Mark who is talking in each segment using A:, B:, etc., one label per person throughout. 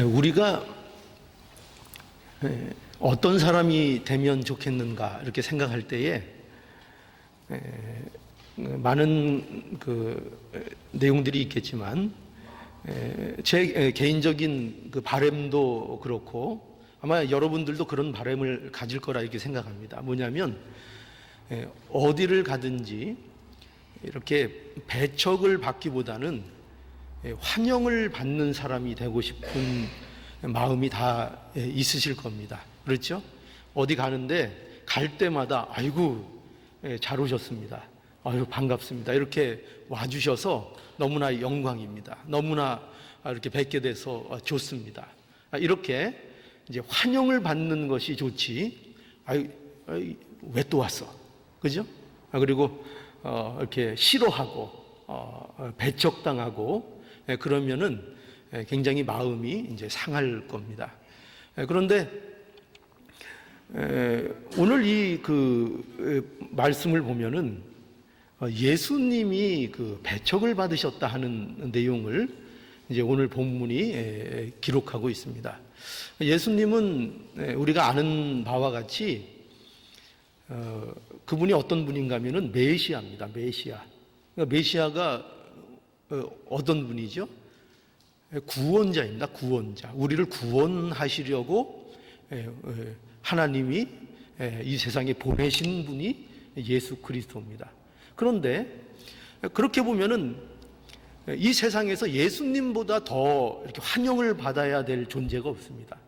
A: 우리가 어떤 사람이 되면 좋겠는가 이렇게 생각할 때에 많은 내용들이 있겠지만 제 개인적인 바람도 그렇고 아마 여러분들도 그런 바람을 가질 거라 이렇게 생각합니다. 뭐냐면 어디를 가든지 이렇게 배척을 받기보다는 환영을 받는 사람이 되고 싶은 마음이 다 있으실 겁니다. 그렇죠? 어디 가는데 갈 때마다 아이고 잘 오셨습니다. 아유 반갑습니다. 이렇게 와주셔서 너무나 영광입니다. 너무나 이렇게 뵙게 돼서 좋습니다. 이렇게 이제 환영을 받는 것이 좋지. 왜 또 왔어? 그죠? 그리고 이렇게 싫어하고 배척당하고 그러면은 굉장히 마음이 이제 상할 겁니다. 그런데 오늘 이 말씀을 보면은 예수님이 배척을 받으셨다 하는 내용을 이제 오늘 본문이 기록하고 있습니다. 예수님은 우리가 아는 바와 같이 그분이 어떤 분인가 하면은 메시아입니다. 메시아. 메시아가 어떤 분이죠? 구원자입니다. 구원자. 우리를 구원하시려고 하나님이 이 세상에 보내신 분이 예수 그리스도입니다. 그런데 그렇게 보면은 이 세상에서 예수님보다 더 이렇게 환영을 받아야 될 존재가 없습니다.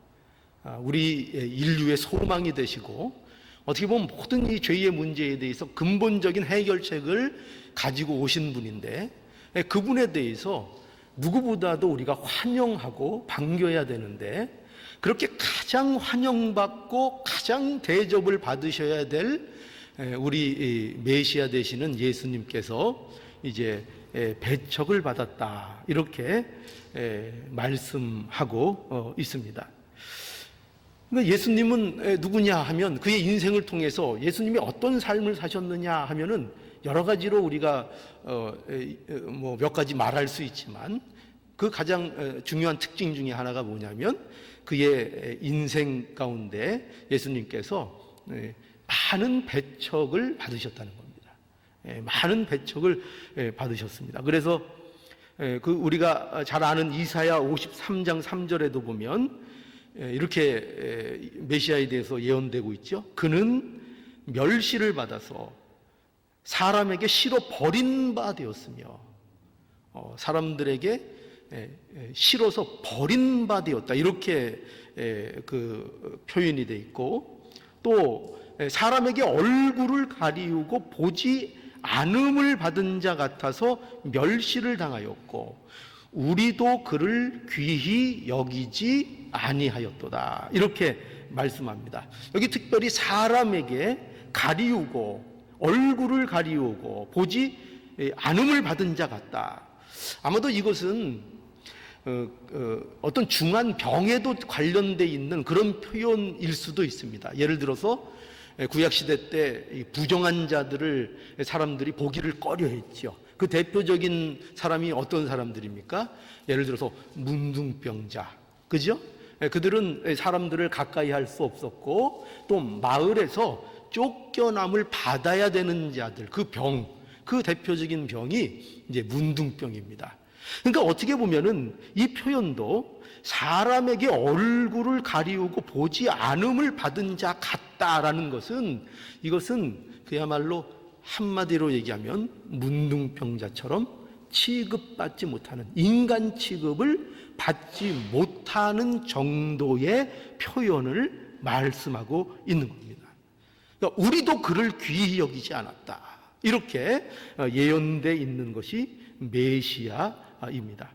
A: 우리 인류의 소망이 되시고 어떻게 보면 모든 이 죄의 문제에 대해서 근본적인 해결책을 가지고 오신 분인데 그분에 대해서 누구보다도 우리가 환영하고 반겨야 되는데 그렇게 가장 환영받고 가장 대접을 받으셔야 될 우리 메시아 되시는 예수님께서 이제 배척을 받았다 이렇게 말씀하고 있습니다. 그러니까 예수님은 누구냐 하면 그의 인생을 통해서 예수님이 어떤 삶을 사셨느냐 하면은 여러 가지로 우리가 몇 가지 말할 수 있지만 그 가장 중요한 특징 중에 하나가 뭐냐면 그의 인생 가운데 예수님께서 많은 배척을 받으셨다는 겁니다. 많은 배척을 받으셨습니다. 그래서 우리가 잘 아는 이사야 53장 3절에도 보면 이렇게 메시아에 대해서 예언되고 있죠. 그는 멸시를 받아서 사람에게 실어 버린 바 되었으며 사람들에게 실어서 버린 바 되었다 이렇게 표현이 돼 있고 또 사람에게 얼굴을 가리우고 보지 않음을 받은 자 같아서 멸시를 당하였고 우리도 그를 귀히 여기지 아니하였도다 이렇게 말씀합니다. 여기 특별히 사람에게 가리우고 얼굴을 가리우고 보지 않음을 받은 자 같다. 아마도 이것은 어떤 중한 병에도 관련돼 있는 그런 표현일 수도 있습니다. 예를 들어서 구약시대 때 부정한 자들을 사람들이 보기를 꺼려했죠. 그 대표적인 사람이 어떤 사람들입니까? 예를 들어서 문둥병자, 그죠? 그들은 사람들을 가까이 할 수 없었고 또 마을에서 쫓겨남을 받아야 되는 자들, 그 대표적인 병이 이제 문둥병입니다. 그러니까 어떻게 보면은 이 표현도 사람에게 얼굴을 가리우고 보지 않음을 받은 자 같다라는 것은 이것은 그야말로 한마디로 얘기하면 문둥병자처럼 취급받지 못하는 인간 취급을 받지 못하는 정도의 표현을 말씀하고 있는 겁니다. 그러니까 우리도 그를 귀히 여기지 않았다. 이렇게 예언되어 있는 것이 메시아입니다.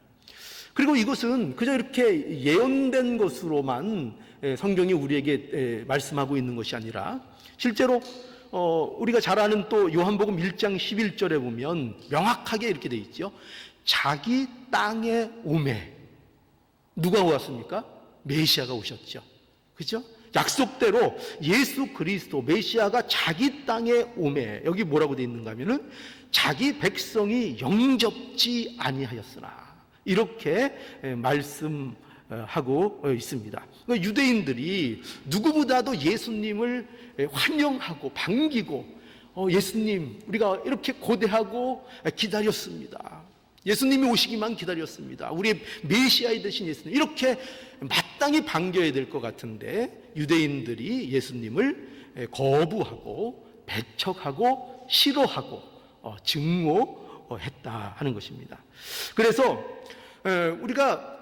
A: 그리고 이것은 그저 이렇게 예언된 것으로만 성경이 우리에게 말씀하고 있는 것이 아니라 실제로 우리가 잘 아는 또 요한복음 1장 11절에 보면 명확하게 이렇게 돼 있죠. 자기 땅에 오매. 누가 왔습니까? 메시아가 오셨죠. 그렇죠? 약속대로 예수 그리스도 메시아가 자기 땅에 오매. 여기 뭐라고 돼 있는가 하면은 자기 백성이 영접지 아니하였으나 이렇게 말씀하고 하고 있습니다. 유대인들이 누구보다도 예수님을 환영하고 반기고 예수님 우리가 이렇게 고대하고 기다렸습니다. 예수님이 오시기만 기다렸습니다. 우리의 메시아이 되신 예수님 이렇게 마땅히 반겨야 될 것 같은데 유대인들이 예수님을 거부하고 배척하고 싫어하고 증오했다 하는 것입니다. 그래서 우리가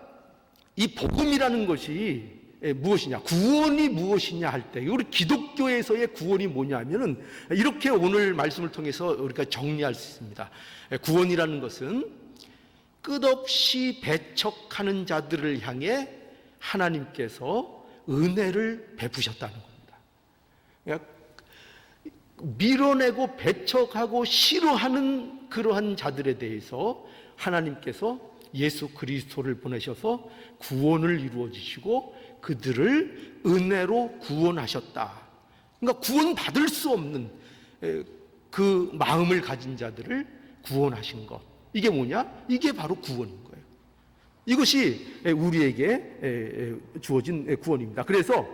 A: 이 복음이라는 것이 무엇이냐, 구원이 무엇이냐 할 때 우리 기독교에서의 구원이 뭐냐 하면은 이렇게 오늘 말씀을 통해서 우리가 정리할 수 있습니다. 구원이라는 것은 끝없이 배척하는 자들을 향해 하나님께서 은혜를 베푸셨다는 겁니다. 그러니까 밀어내고 배척하고 싫어하는 그러한 자들에 대해서 하나님께서 예수 그리스도를 보내셔서 구원을 이루어 주시고 그들을 은혜로 구원하셨다. 그러니까 구원받을 수 없는 그 마음을 가진 자들을 구원하신 것. 이게 뭐냐? 이게 바로 구원인 거예요. 이것이 우리에게 주어진 구원입니다. 그래서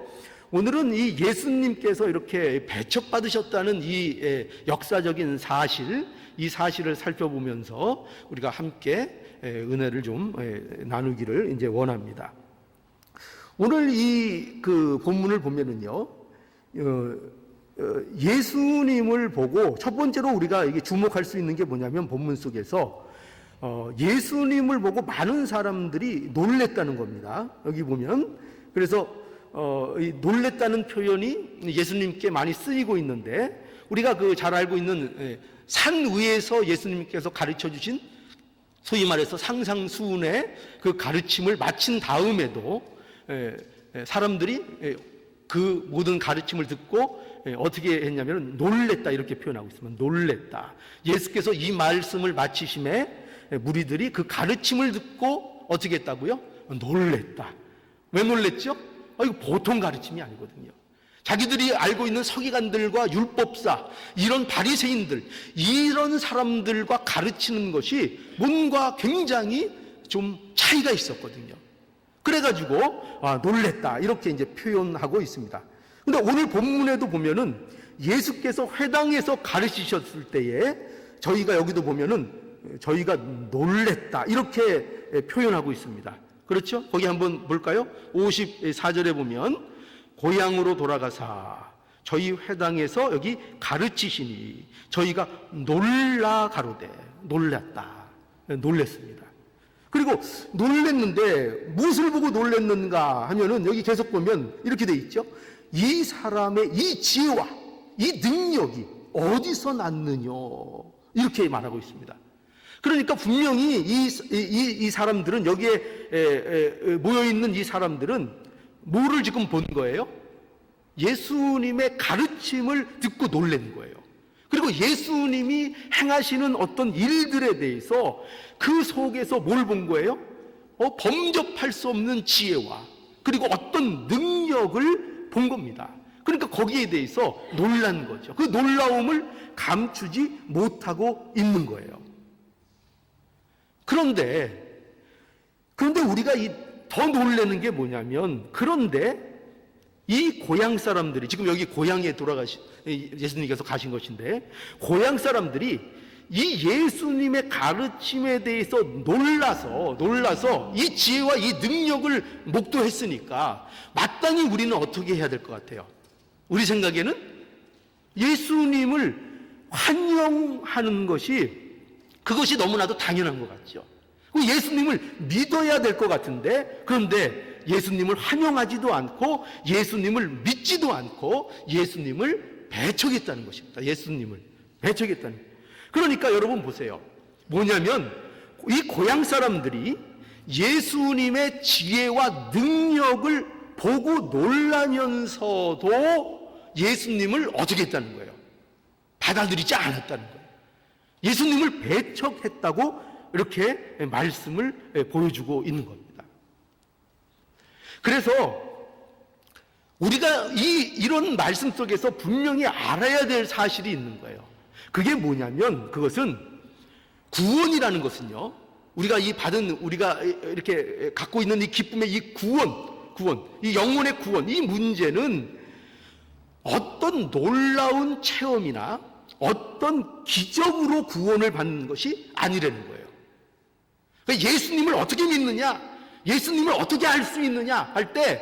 A: 오늘은 이 예수님께서 이렇게 배척받으셨다는 이 역사적인 사실, 이 사실을 살펴보면서 우리가 함께 은혜를 좀 나누기를 이제 원합니다. 오늘 이 본문을 보면은요, 예수님을 보고 첫 번째로 우리가 이게 주목할 수 있는 게 뭐냐면 본문 속에서 예수님을 보고 많은 사람들이 놀랬다는 겁니다. 여기 보면 그래서 이 놀랬다는 표현이 예수님께 많이 쓰이고 있는데 우리가 잘 알고 있는 산 위에서 예수님께서 가르쳐 주신 소위 말해서 상상수훈의 그 가르침을 마친 다음에도 사람들이 그 모든 가르침을 듣고 어떻게 했냐면 놀랬다 이렇게 표현하고 있습니다. 놀랬다. 예수께서 이 말씀을 마치심에 무리들이 그 가르침을 듣고 어떻게 했다고요? 놀랬다. 왜 놀랬죠? 이거 보통 가르침이 아니거든요. 자기들이 알고 있는 서기관들과 율법사, 이런 바리새인들, 이런 사람들과 가르치는 것이 뭔가 굉장히 좀 차이가 있었거든요. 그래가지고 놀랬다 이렇게 이제 표현하고 있습니다. 근데 오늘 본문에도 보면은 예수께서 회당에서 가르치셨을 때에 저희가 여기도 보면은 저희가 놀랬다 이렇게 표현하고 있습니다. 그렇죠? 거기 한번 볼까요? 54절에 보면 고향으로 돌아가사 저희 회당에서 여기 가르치시니 저희가 놀라 가로되 놀랐다. 놀랬습니다. 그리고 놀랬는데 무엇을 보고 놀랬는가 하면은 여기 계속 보면 이렇게 돼 있죠. 이 사람의 이 지혜와 이 능력이 어디서 났느냐 이렇게 말하고 있습니다. 그러니까 분명히 이 사람들은 여기에 모여있는 이 사람들은 뭐를 지금 본 거예요? 예수님의 가르침을 듣고 놀란 거예요. 그리고 예수님이 행하시는 어떤 일들에 대해서 그 속에서 뭘 본 거예요? 범접할 수 없는 지혜와 그리고 어떤 능력을 본 겁니다. 그러니까 거기에 대해서 놀란 거죠. 그 놀라움을 감추지 못하고 있는 거예요. 그런데 우리가 더 놀라는 게 뭐냐면 그런데 이 고향 사람들이 지금 여기 고향에 예수님께서 가신 것인데 고향 사람들이 이 예수님의 가르침에 대해서 놀라서 이 지혜와 이 능력을 목도했으니까 마땅히 우리는 어떻게 해야 될 것 같아요? 우리 생각에는 예수님을 환영하는 그것이 너무나도 당연한 것 같죠. 예수님을 믿어야 될 것 같은데 그런데 예수님을 환영하지도 않고 예수님을 믿지도 않고 예수님을 배척했다는 것입니다. 예수님을 배척했다는 거예요. 그러니까 여러분 보세요. 뭐냐면 이 고향 사람들이 예수님의 지혜와 능력을 보고 놀라면서도 예수님을 어떻게 했다는 거예요? 받아들이지 않았다는 거예요. 예수님을 배척했다고 이렇게 말씀을 보여주고 있는 겁니다. 그래서 우리가 이런 말씀 속에서 분명히 알아야 될 사실이 있는 거예요. 그게 뭐냐면 그것은 구원이라는 것은요. 우리가 이렇게 갖고 있는 이 기쁨의 이 구원, 이 영혼의 구원, 이 문제는 어떤 놀라운 체험이나 어떤 기적으로 구원을 받는 것이 아니라는 거예요. 그러니까 예수님을 어떻게 믿느냐, 예수님을 어떻게 알 수 있느냐 할 때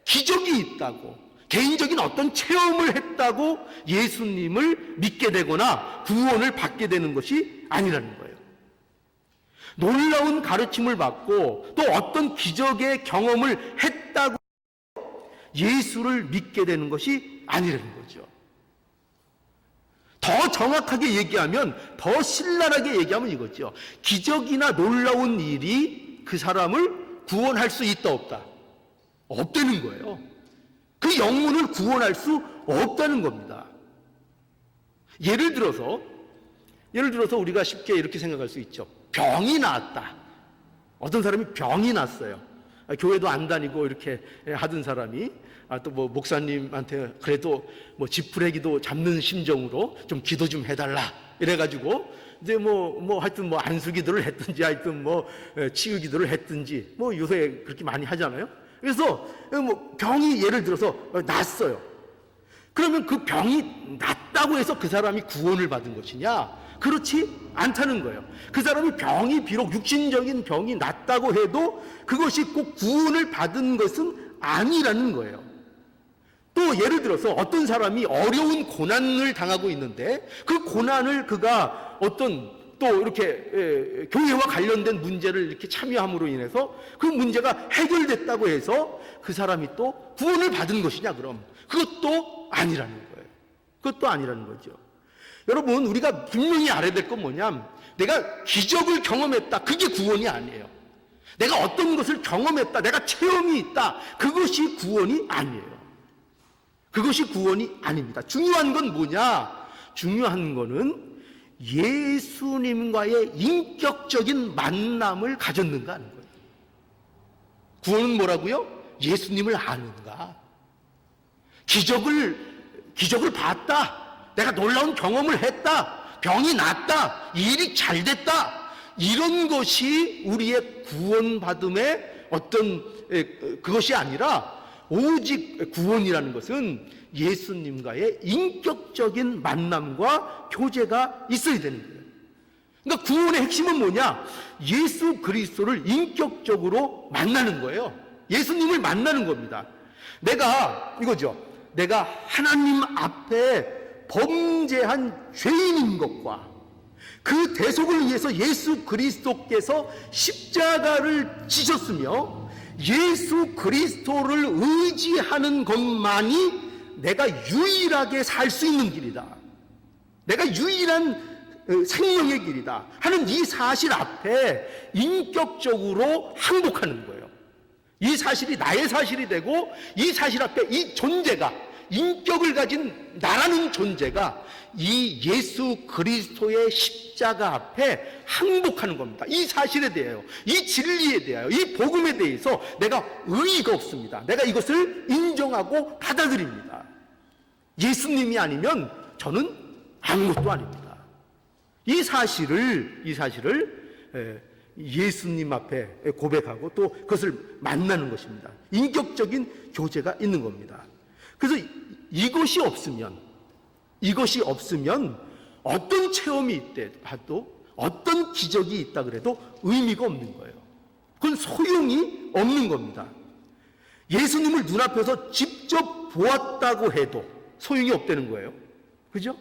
A: 기적이 있다고, 개인적인 어떤 체험을 했다고 예수님을 믿게 되거나 구원을 받게 되는 것이 아니라는 거예요. 놀라운 가르침을 받고 또 어떤 기적의 경험을 했다고 예수를 믿게 되는 것이 아니라는 거죠. 더 정확하게 얘기하면, 더 신랄하게 얘기하면 이거죠. 기적이나 놀라운 일이 그 사람을 구원할 수 있다 없다? 없다는 거예요. 그 영혼을 구원할 수 없다는 겁니다. 예를 들어서 우리가 쉽게 이렇게 생각할 수 있죠. 병이 나았다. 어떤 사람이 병이 났어요. 교회도 안 다니고 이렇게 하던 사람이 또 뭐 목사님한테 그래도 뭐 지푸레기도 잡는 심정으로 좀 기도 좀 해달라 이래가지고 이제 하여튼 안수기도를 했든지 하여튼 치유기도를 했든지 요새 그렇게 많이 하잖아요. 그래서 병이 예를 들어서 났어요. 그러면 그 병이 났다고 해서 그 사람이 구원을 받은 것이냐? 그렇지 않다는 거예요. 그 사람이 병이 비록 육신적인 병이 났다고 해도 그것이 꼭 구원을 받은 것은 아니라는 거예요. 또 예를 들어서 어떤 사람이 어려운 고난을 당하고 있는데 그 고난을 그가 어떤 또 이렇게 교회와 관련된 문제를 이렇게 참여함으로 인해서 그 문제가 해결됐다고 해서 그 사람이 또 구원을 받은 것이냐? 그럼 그것도 아니라는 거예요. 그것도 아니라는 거죠. 여러분, 우리가 분명히 알아야 될 건 뭐냐면, 내가 기적을 경험했다, 그게 구원이 아니에요. 내가 어떤 것을 경험했다, 내가 체험이 있다, 그것이 구원이 아니에요. 그것이 구원이 아닙니다. 중요한 건 뭐냐? 중요한 거는 예수님과의 인격적인 만남을 가졌는가 하는 거예요. 구원은 뭐라고요? 예수님을 아는가? 기적을 봤다, 내가 놀라운 경험을 했다, 병이 낫다, 일이 잘 됐다, 이런 것이 우리의 구원받음의 어떤 그것이 아니라, 오직 구원이라는 것은 예수님과의 인격적인 만남과 교제가 있어야 되는 거예요. 그러니까 구원의 핵심은 뭐냐? 예수 그리스도를 인격적으로 만나는 거예요. 예수님을 만나는 겁니다. 내가 하나님 앞에 범죄한 죄인인 것과 그 대속을 위해서 예수 그리스도께서 십자가를 지셨으며 예수 그리스도를 의지하는 것만이 내가 유일하게 살 수 있는 길이다, 내가 유일한 생명의 길이다 하는 이 사실 앞에 인격적으로 항복하는 거예요. 이 사실이 나의 사실이 되고, 이 사실 앞에 이 존재가, 인격을 가진 나라는 존재가 이 예수 그리스도의 십자가 앞에 항복하는 겁니다. 이 사실에 대하여, 이 진리에 대하여, 이 복음에 대해서 내가 의의가 없습니다. 내가 이것을 인정하고 받아들입니다. 예수님이 아니면 저는 아무것도 아닙니다. 이 사실을 예수님 앞에 고백하고 또 그것을 만나는 것입니다. 인격적인 교제가 있는 겁니다. 그래서 이것이 없으면 어떤 체험이 있더라도, 어떤 기적이 있다 그래도 의미가 없는 거예요. 그건 소용이 없는 겁니다. 예수님을 눈앞에서 직접 보았다고 해도 소용이 없다는 거예요. 그죠?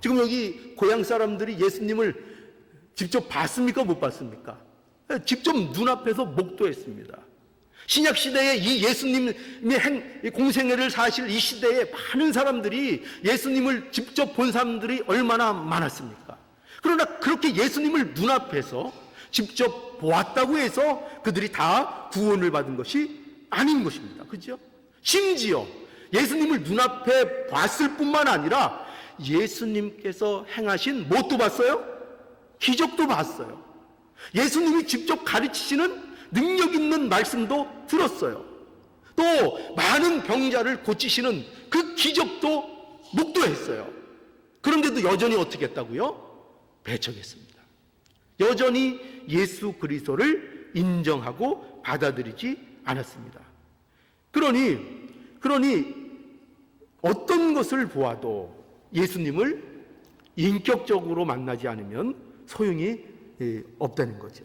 A: 지금 여기 고향 사람들이 예수님을 직접 봤습니까? 못 봤습니까? 직접 눈앞에서 목도했습니다. 신약시대에 이 예수님의 공생애를 사실 이 시대에 많은 사람들이 예수님을 직접 본 사람들이 얼마나 많았습니까? 그러나 그렇게 예수님을 눈앞에서 직접 보았다고 해서 그들이 다 구원을 받은 것이 아닌 것입니다. 그죠? 심지어 예수님을 눈앞에 봤을 뿐만 아니라 예수님께서 행하신 무엇도 봤어요? 기적도 봤어요. 예수님이 직접 가르치시는 능력 있는 말씀도 들었어요. 또 많은 병자를 고치시는 그 기적도 목도했어요. 그런데도 여전히 어떻게 했다고요? 배척했습니다. 여전히 예수 그리스도를 인정하고 받아들이지 않았습니다. 그러니 어떤 것을 보아도 예수님을 인격적으로 만나지 않으면 소용이 없다는 거죠.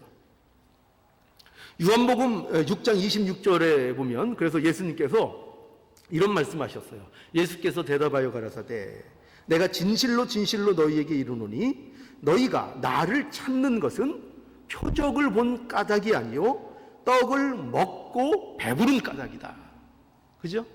A: 요한복음 6장 26절에 보면, 그래서 예수님께서 이런 말씀하셨어요. 예수께서 대답하여 가라사대 내가 진실로 진실로 너희에게 이르노니 너희가 나를 찾는 것은 표적을 본 까닭이 아니요 떡을 먹고 배부른 까닭이다. 그죠?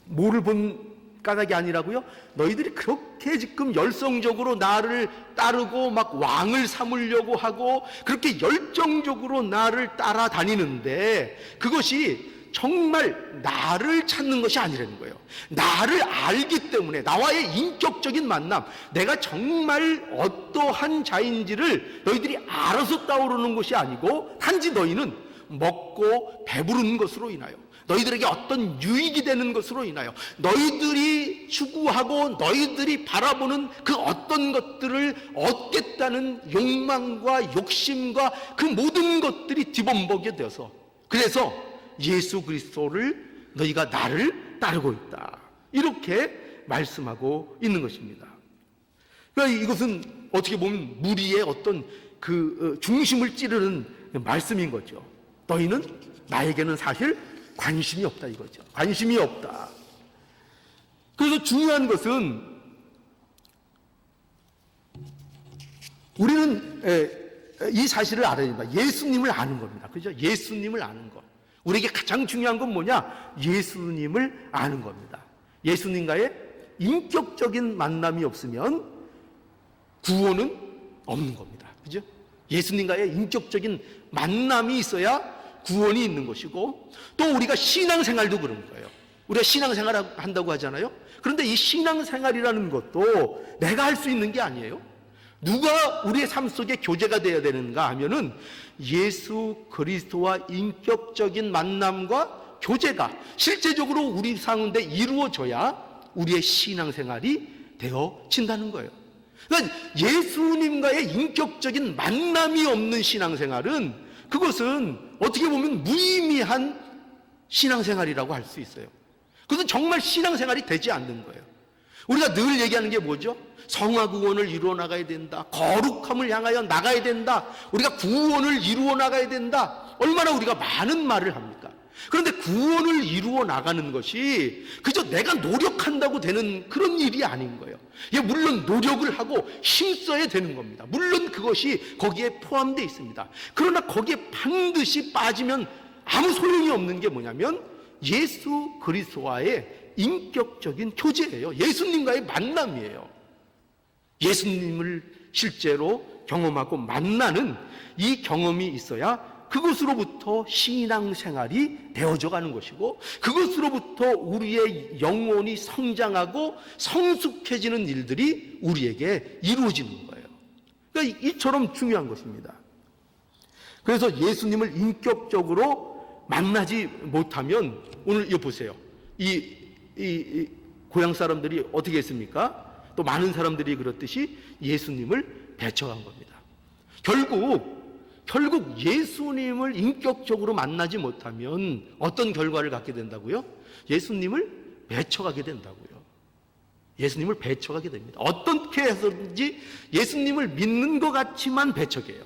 A: 뭐를 본 까닭이 아니라고요? 너희들이 그렇게 지금 열성적으로 나를 따르고 막 왕을 삼으려고 하고 그렇게 열정적으로 나를 따라다니는데 그것이 정말 나를 찾는 것이 아니라는 거예요. 나를 알기 때문에 나와의 인격적인 만남, 내가 정말 어떠한 자인지를 너희들이 알아서 따오르는 것이 아니고 단지 너희는 먹고 배부른 것으로 인하여, 너희들에게 어떤 유익이 되는 것으로 인하여, 너희들이 추구하고 너희들이 바라보는 그 어떤 것들을 얻겠다는 욕망과 욕심과 그 모든 것들이 뒤범벅이 되어서, 그래서 예수 그리스도를 너희가 나를 따르고 있다, 이렇게 말씀하고 있는 것입니다. 그러니까 이것은 어떻게 보면 무리의 어떤 그 중심을 찌르는 말씀인 거죠. 너희는 나에게는 사실 관심이 없다 이거죠. 관심이 없다. 그래서 중요한 것은 우리는 이 사실을 알아야 된다. 예수님을 아는 겁니다. 그죠? 예수님을 아는 것. 우리에게 가장 중요한 건 뭐냐? 예수님을 아는 겁니다. 예수님과의 인격적인 만남이 없으면 구원은 없는 겁니다. 그죠? 예수님과의 인격적인 만남이 있어야 구원이 있는 것이고, 또 우리가 신앙생활도 그런 거예요. 우리가 신앙생활 한다고 하잖아요. 그런데 이 신앙생활이라는 것도 내가 할 수 있는 게 아니에요. 누가 우리의 삶 속에 교제가 되어야 되는가 하면은 예수 그리스도와 인격적인 만남과 교제가 실제적으로 우리 가운데 이루어져야 우리의 신앙생활이 되어진다는 거예요. 그러니까 예수님과의 인격적인 만남이 없는 신앙생활은, 그것은 어떻게 보면 무의미한 신앙생활이라고 할 수 있어요. 그것은 정말 신앙생활이 되지 않는 거예요. 우리가 늘 얘기하는 게 뭐죠? 성화 구원을 이루어 나가야 된다. 거룩함을 향하여 나가야 된다. 우리가 구원을 이루어 나가야 된다. 얼마나 우리가 많은 말을 합니까? 그런데 구원을 이루어 나가는 것이 그저 내가 노력한다고 되는 그런 일이 아닌 거예요. 물론 노력을 하고 힘써야 되는 겁니다. 물론 그것이 거기에 포함되어 있습니다. 그러나 거기에 반드시 빠지면 아무 소용이 없는 게 뭐냐면 예수 그리스도와의 인격적인 교제예요. 예수님과의 만남이에요. 예수님을 실제로 경험하고 만나는 이 경험이 있어야 그것으로부터 신앙생활이 되어져 가는 것이고, 그것으로부터 우리의 영혼이 성장하고 성숙해지는 일들이 우리에게 이루어지는 거예요. 그러니까 이처럼 중요한 것입니다. 그래서 예수님을 인격적으로 만나지 못하면, 오늘 이거 보세요. 이 고향 사람들이 어떻게 했습니까? 또 많은 사람들이 그렇듯이 예수님을 배척한 겁니다. 결국 예수님을 인격적으로 만나지 못하면 어떤 결과를 갖게 된다고요? 예수님을 배척하게 된다고요. 예수님을 배척하게 됩니다. 어떻게 해서든지 예수님을 믿는 것 같지만 배척해요.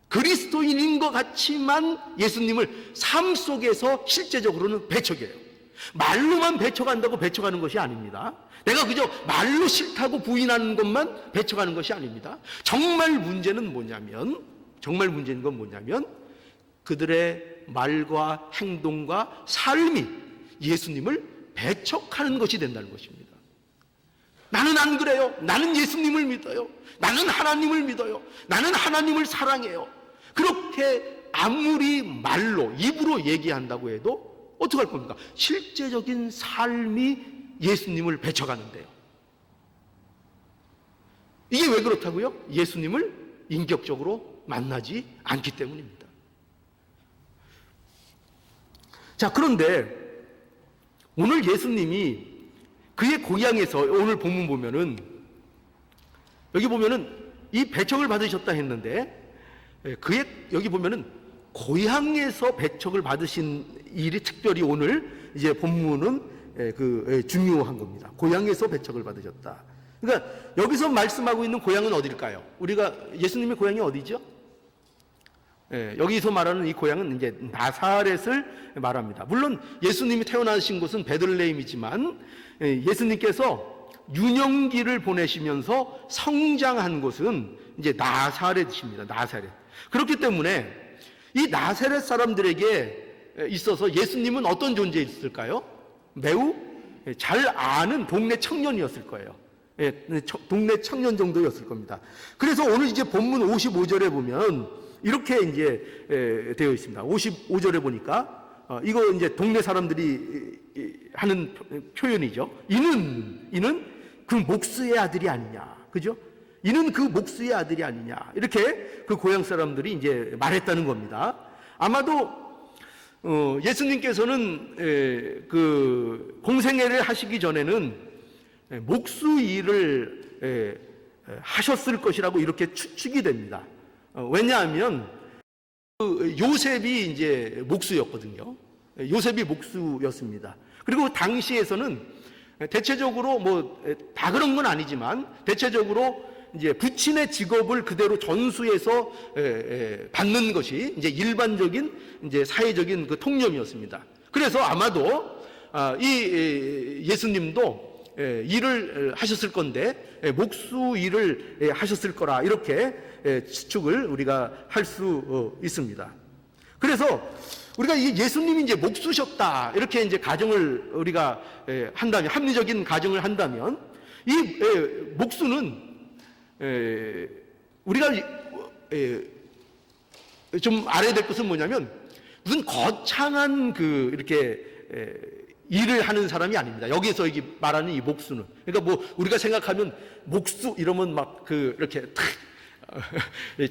A: 그리스도인인 것 같지만 예수님을 삶 속에서 실제적으로는 배척해요. 말로만 배척한다고 배척하는 것이 아닙니다. 내가 그저 말로 싫다고 부인하는 것만 배척하는 것이 아닙니다. 정말 문제는 건 뭐냐면 그들의 말과 행동과 삶이 예수님을 배척하는 것이 된다는 것입니다. 나는 안 그래요. 나는 예수님을 믿어요. 나는 하나님을 믿어요. 나는 하나님을 사랑해요. 그렇게 아무리 말로, 입으로 얘기한다고 해도 어떻게 할 겁니까? 실제적인 삶이 예수님을 배척하는데요. 이게 왜 그렇다고요? 예수님을 인격적으로 만나지 않기 때문입니다. 자, 그런데 오늘 예수님이 그의 고향에서, 오늘 본문 보면은, 여기 보면은 이 배척을 받으셨다 했는데, 그의 여기 보면은 고향에서 배척을 받으신 일이 특별히 오늘 이제 본문은 중요한 겁니다. 고향에서 배척을 받으셨다. 그러니까 여기서 말씀하고 있는 고향은 어딜까요? 우리가 예수님의 고향이 어디죠? 여기서 말하는 이 고향은 이제 나사렛을 말합니다. 물론 예수님이 태어나신 곳은 베들레헴이지만 예수님께서 유년기를 보내시면서 성장한 곳은 이제 나사렛입니다. 나사렛. 그렇기 때문에 이 나사렛 사람들에게 있어서 예수님은 어떤 존재였을까요? 매우 잘 아는 동네 청년이었을 거예요. 동네 청년 정도였을 겁니다. 그래서 오늘 이제 본문 55절에 보면 이렇게 이제 되어 있습니다. 55절에 보니까 이거 이제 동네 사람들이 하는 표현이죠. 이는 그 목수의 아들이 아니냐, 그죠? 이는 그 목수의 아들이 아니냐, 이렇게 그 고향 사람들이 이제 말했다는 겁니다. 아마도 예수님께서는 그 공생애를 하시기 전에는 목수 일을 하셨을 것이라고 이렇게 추측이 됩니다. 왜냐하면 요셉이 이제 목수였거든요. 요셉이 목수였습니다. 그리고 당시에서는 대체적으로 뭐 다 그런 건 아니지만 대체적으로 이제 부친의 직업을 그대로 전수해서 받는 것이 이제 일반적인 이제 사회적인 그 통념이었습니다. 그래서 아마도 이 예수님도 일을 하셨을 건데 목수 일을 하셨을 거라 이렇게 추측을 우리가 할 수 있습니다. 그래서 우리가 이 예수님이 이제 목수셨다 이렇게 이제 가정을 우리가 한다면, 합리적인 가정을 한다면 이 목수는 우리가 좀 알아야 될 것은 뭐냐면 무슨 거창한 그 이렇게 일을 하는 사람이 아닙니다. 여기서 여기 말하는 이 목수는, 그러니까 뭐 우리가 생각하면 목수 이러면 막 그 이렇게 탁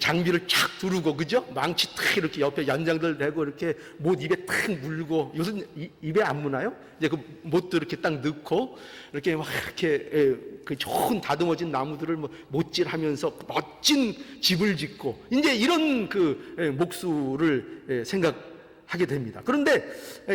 A: 장비를 쫙 두르고, 그죠? 망치 탁 이렇게 옆에 연장들 대고 이렇게 못 입에 탁 물고, 요즘 입에 안 무나요? 이제 그 못도 이렇게 딱 넣고 이렇게 막 이렇게 그 좋은 다듬어진 나무들을 뭐 못질하면서 멋진 집을 짓고, 이제 이런 그 목수를 생각하게 됩니다. 그런데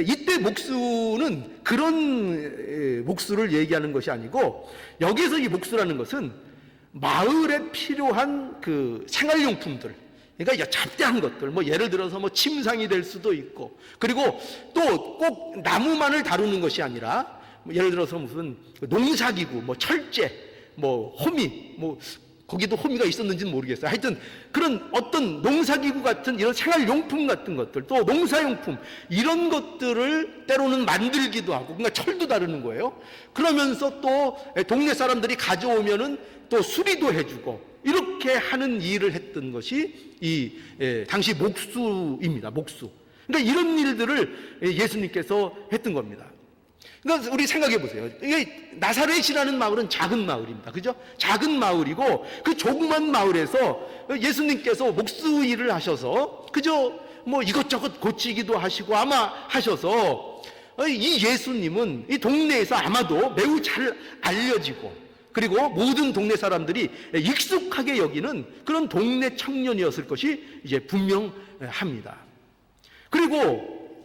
A: 이때 목수는 그런 목수를 얘기하는 것이 아니고, 여기서 이 목수라는 것은 마을에 필요한 그 생활용품들, 그러니까 잡다한 것들, 뭐 예를 들어서 뭐 침상이 될 수도 있고, 그리고 또 꼭 나무만을 다루는 것이 아니라 뭐 예를 들어서 무슨 농사기구, 뭐 철제, 뭐 호미, 뭐 거기도 호미가 있었는지는 모르겠어요. 하여튼 그런 어떤 농사기구 같은 이런 생활용품 같은 것들, 또 농사용품 이런 것들을 때로는 만들기도 하고, 그러니까 철도 다루는 거예요. 그러면서 또 동네 사람들이 가져오면은 또 수리도 해주고, 이렇게 하는 일을 했던 것이 이 당시 목수입니다. 목수. 그러니까 이런 일들을 예수님께서 했던 겁니다. 그러니까 우리 생각해 보세요. 이게 나사렛이라는 마을은 작은 마을입니다. 그죠? 작은 마을이고, 그 조그만 마을에서 예수님께서 목수 일을 하셔서, 그죠? 뭐 이것저것 고치기도 하시고 아마 하셔서, 이 예수님은 이 동네에서 아마도 매우 잘 알려지고, 그리고 모든 동네 사람들이 익숙하게 여기는 그런 동네 청년이었을 것이 이제 분명합니다. 그리고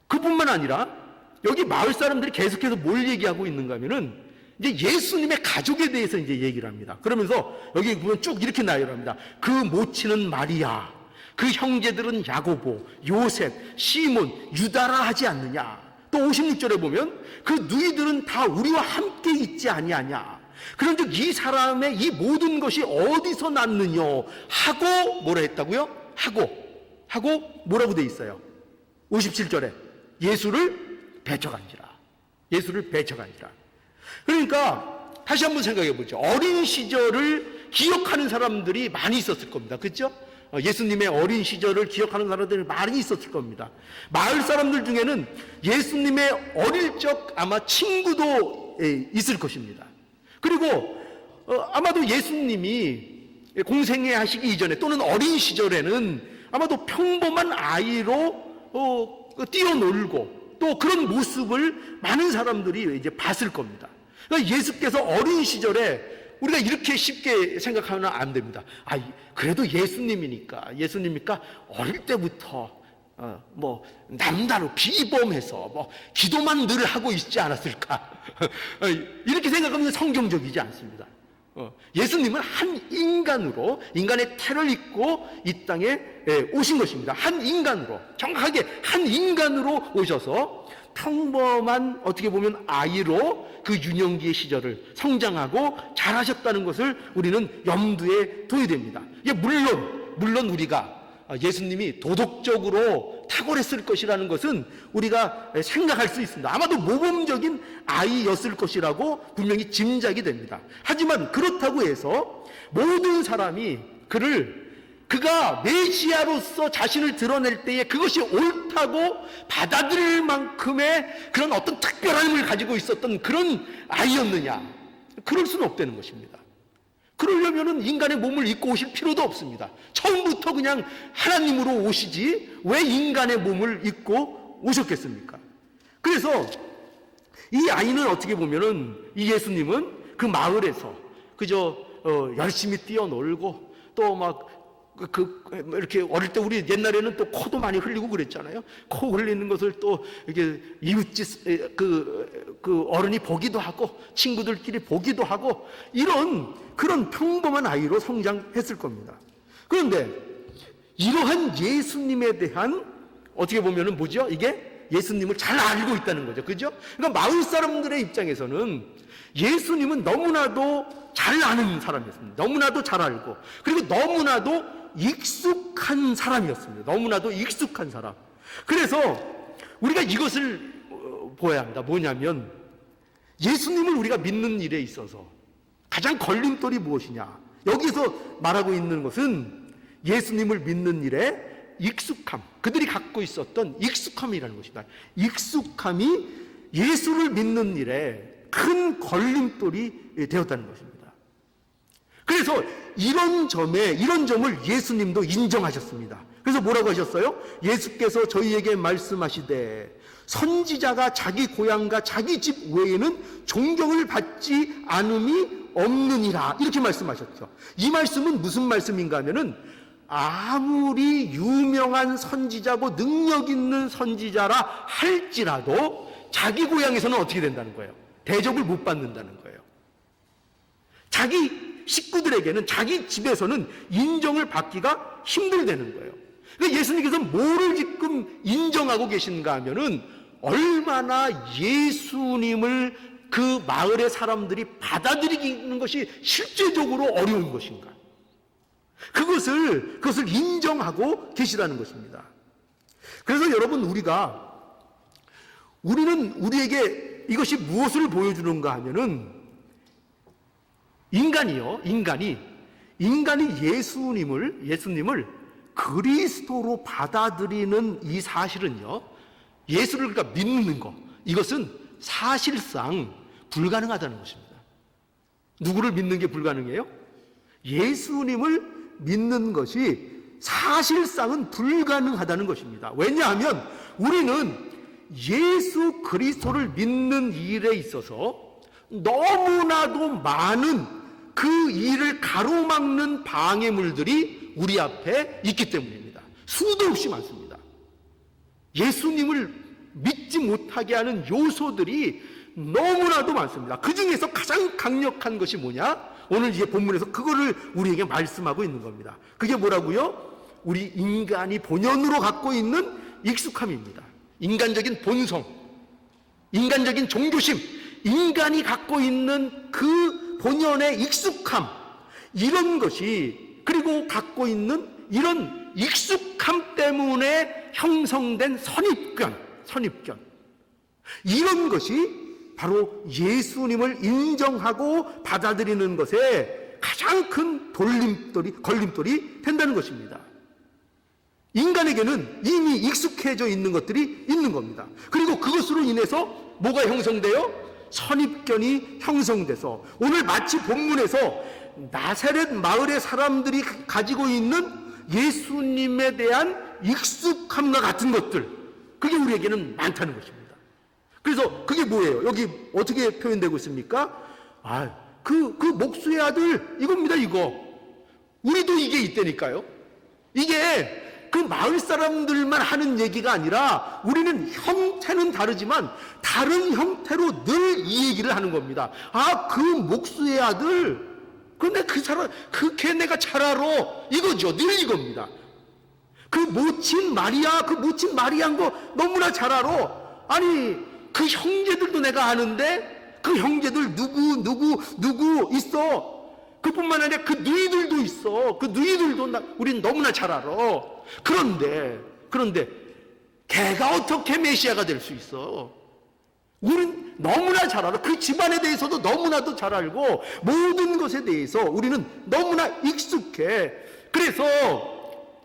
A: 그뿐만 아니라 여기 마을 사람들이 계속해서 뭘 얘기하고 있는가 하면은 이제 예수님의 가족에 대해서 이제 얘기를 합니다. 그러면서 여기 보면 쭉 이렇게 나열합니다. 그 모친은 마리아, 그 형제들은 야고보, 요셉, 시몬, 유다라 하지 않느냐. 또 56절에 보면 그 누이들은 다 우리와 함께 있지 아니하냐. 그런즉 이 사람의 이 모든 것이 어디서 났느냐 하고 뭐라 했다고요? 하고 뭐라고 돼 있어요? 57절에 예수를 배척한지라. 예수를 배척한지라. 그러니까 다시 한번 생각해 보죠. 어린 시절을 기억하는 사람들이 많이 있었을 겁니다. 그렇죠? 예수님의 어린 시절을 기억하는 사람들이 많이 있었을 겁니다. 마을 사람들 중에는 예수님의 어릴 적 아마 친구도 있을 것입니다. 그리고 아마도 예수님이 공생애 하시기 이전에 또는 어린 시절에는 아마도 평범한 아이로 뛰어놀고 또 그런 모습을 많은 사람들이 이제 봤을 겁니다. 그러니까 예수께서 어린 시절에 우리가 이렇게 쉽게 생각하면 안 됩니다. 그래도 예수님이니까 어릴 때부터 남다로 비범해서 기도만 늘 하고 있지 않았을까? 이렇게 생각하면 성경적이지 않습니다. 예수님은 한 인간으로 인간의 태를 입고 이 땅에 오신 것입니다. 한 인간으로, 정확하게 한 인간으로 오셔서 평범한 어떻게 보면 아이로 그 유년기의 시절을 성장하고 자라셨다는 것을 우리는 염두에 둬야 됩니다. 물론 우리가 예수님이 도덕적으로 탁월했을 것이라는 것은 우리가 생각할 수 있습니다. 아마도 모범적인 아이였을 것이라고 분명히 짐작이 됩니다. 하지만 그렇다고 해서 모든 사람이 그가 메시아로서 자신을 드러낼 때에 그것이 옳다고 받아들일 만큼의 그런 어떤 특별함을 가지고 있었던 그런 아이였느냐? 그럴 수는 없다는 것입니다. 그러려면 인간의 몸을 입고 오실 필요도 없습니다. 처음부터 그냥 하나님으로 오시지 왜 인간의 몸을 입고 오셨겠습니까? 그래서 이 아이는 어떻게 보면은 이 예수님은 그 마을에서 그저 열심히 뛰어놀고 또 이렇게 어릴 때 우리 옛날에는 또 코도 많이 흘리고 그랬잖아요. 코 흘리는 것을 또 이렇게 이웃집 그 어른이 보기도 하고 친구들끼리 보기도 하고 이런 그런 평범한 아이로 성장했을 겁니다. 그런데 이러한 예수님에 대한 어떻게 보면은 뭐죠? 이게 예수님을 잘 알고 있다는 거죠. 그죠? 그러니까 마을 사람들의 입장에서는 예수님은 너무나도 잘 아는 사람이었습니다. 너무나도 잘 알고 그리고 너무나도 익숙한 사람이었습니다. 너무나도 익숙한 사람. 그래서 우리가 이것을 보아야 합니다. 뭐냐면 예수님을 우리가 믿는 일에 있어서 가장 걸림돌이 무엇이냐? 여기서 말하고 있는 것은 예수님을 믿는 일에 익숙함, 그들이 갖고 있었던 익숙함이라는 것입니다. 익숙함이 예수를 믿는 일에 큰 걸림돌이 되었다는 것입니다. 그래서 이런 점을 예수님도 인정하셨습니다. 그래서 뭐라고 하셨어요? 예수께서 저희에게 말씀하시되 선지자가 자기 고향과 자기 집 외에는 존경을 받지 않음이 없느니라 이렇게 말씀하셨죠. 이 말씀은 무슨 말씀인가 하면은 아무리 유명한 선지자고 능력 있는 선지자라 할지라도 자기 고향에서는 어떻게 된다는 거예요? 대접을 못 받는다는 거예요. 자기 식구들에게는 자기 집에서는 인정을 받기가 힘들다는 거예요. 그러니까 예수님께서 뭐를 지금 인정하고 계신가 하면은 얼마나 예수님을 그 마을의 사람들이 받아들이는 것이 실제적으로 어려운 것인가. 그것을 인정하고 계시다는 것입니다. 그래서 여러분 우리는 우리에게 이것이 무엇을 보여주는가 하면은 인간이 예수님을 그리스도로 받아들이는 이 사실은요, 예수를 그러니까 믿는 것, 이것은 사실상 불가능하다는 것입니다. 누구를 믿는 게 불가능해요? 예수님을 믿는 것이 사실상은 불가능하다는 것입니다. 왜냐하면 우리는 예수 그리스도를 믿는 일에 있어서 너무나도 많은 그 일을 가로막는 방해물들이 우리 앞에 있기 때문입니다. 수도 없이 많습니다. 예수님을 믿지 못하게 하는 요소들이 너무나도 많습니다. 그 중에서 가장 강력한 것이 뭐냐? 오늘 이제 본문에서 그거를 우리에게 말씀하고 있는 겁니다. 그게 뭐라고요? 우리 인간이 본연으로 갖고 있는 익숙함입니다. 인간적인 본성, 인간적인 종교심, 인간이 갖고 있는 그 본연의 익숙함, 이런 것이, 그리고 갖고 있는 이런 익숙함 때문에 형성된 선입견, 이런 것이 바로 예수님을 인정하고 받아들이는 것에 가장 큰 걸림돌이 된다는 것입니다. 인간에게는 이미 익숙해져 있는 것들이 있는 겁니다. 그리고 그것으로 인해서 뭐가 형성돼요? 선입견이 형성돼서 오늘 마치 본문에서 나사렛 마을의 사람들이 가지고 있는 예수님에 대한 익숙함과 같은 것들, 그게 우리에게는 많다는 것입니다. 그래서 그게 뭐예요? 여기 어떻게 표현되고 있습니까? 그 목수의 아들 이겁니다. 이거 우리도 이게 있다니까요. 이게 그 마을 사람들만 하는 얘기가 아니라 우리는 형태는 다르지만 다른 형태로 늘 이 얘기를 하는 겁니다. 아, 그 목수의 아들, 근데 그 사람, 걔 내가 잘 알아. 이거죠. 늘 이겁니다. 그 모친 마리아인 거 너무나 잘 알아. 아니, 그 형제들도 내가 아는데 그 형제들 누구 있어. 그뿐만 아니라 그 누이들도 있어. 그 누이들도 우린 너무나 잘 알아. 그런데 걔가 어떻게 메시아가 될 수 있어? 우린 너무나 잘 알아. 그 집안에 대해서도 너무나도 잘 알고 모든 것에 대해서 우리는 너무나 익숙해. 그래서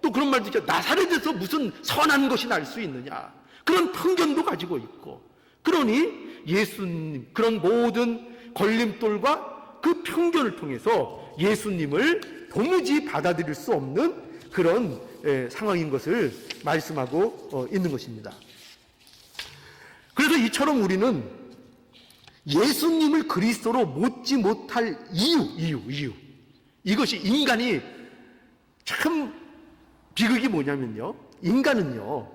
A: 또 그런 말도 있죠. 나사렛에서 무슨 선한 것이 날 수 있느냐. 그런 편견도 가지고 있고. 그러니 예수님, 그런 모든 걸림돌과 그 편견을 통해서 예수님을 도무지 받아들일 수 없는 그런 상황인 것을 말씀하고 있는 것입니다. 그래서 이처럼 우리는 예수님을 그리스도로 모지 못할 이유. 이것이 인간이 참 비극이 뭐냐면요. 인간은요,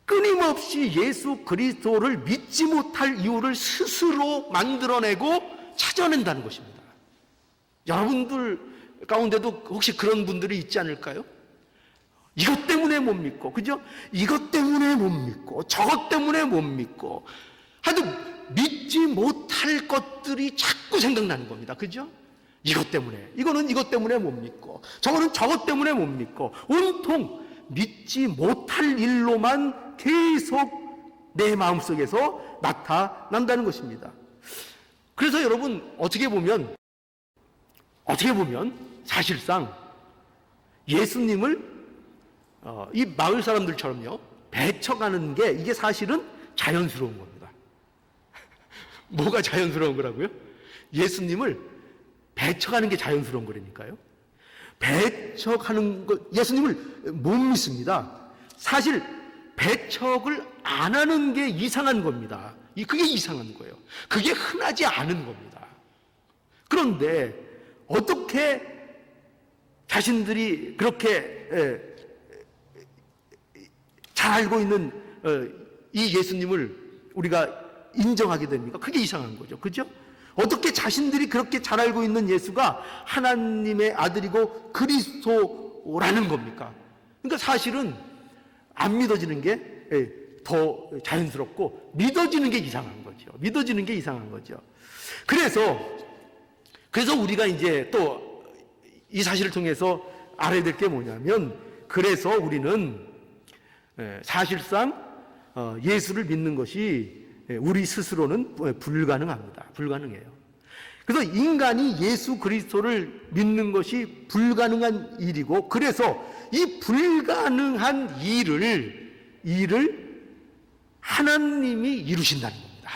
A: 끊임없이 예수 그리스도를 믿지 못할 이유를 스스로 만들어내고 찾아낸다는 것입니다. 여러분들 가운데도 혹시 그런 분들이 있지 않을까요? 이것 때문에 못 믿고, 그죠? 이것 때문에 못 믿고, 저것 때문에 못 믿고, 하여튼 믿지 못할 것들이 자꾸 생각나는 겁니다. 그죠? 이것 때문에, 이거는 이것 때문에 못 믿고, 저거는 저것 때문에 못 믿고, 온통 믿지 못할 일로만 계속 내 마음속에서 나타난다는 것입니다. 그래서 여러분, 어떻게 보면 사실상 예수님을 이 마을 사람들처럼요, 배척하는 게 이게 사실은 자연스러운 겁니다. 뭐가 자연스러운 거라고요? 예수님을 배척하는 게 자연스러운 거라니까요. 배척하는 거, 예수님을 못 믿습니다. 사실 배척을 안 하는 게 이상한 겁니다. 그게 이상한 거예요. 그게 흔하지 않은 겁니다. 그런데 어떻게 자신들이 그렇게 잘 알고 있는 이 예수님을 우리가 인정하게 됩니까? 그게 이상한 거죠. 그죠? 어떻게 자신들이 그렇게 잘 알고 있는 예수가 하나님의 아들이고 그리스도라는 겁니까? 그러니까 사실은 안 믿어지는 게 더 자연스럽고 믿어지는 게 이상한 거죠. 믿어지는 게 이상한 거죠. 그래서 우리가 이제 또 이 사실을 통해서 알아야 될 게 뭐냐면, 그래서 우리는 사실상 예수를 믿는 것이 우리 스스로는 불가능합니다. 불가능해요. 그래서 인간이 예수 그리스도를 믿는 것이 불가능한 일이고, 그래서 이 불가능한 일을 하나님이 이루신다는 겁니다.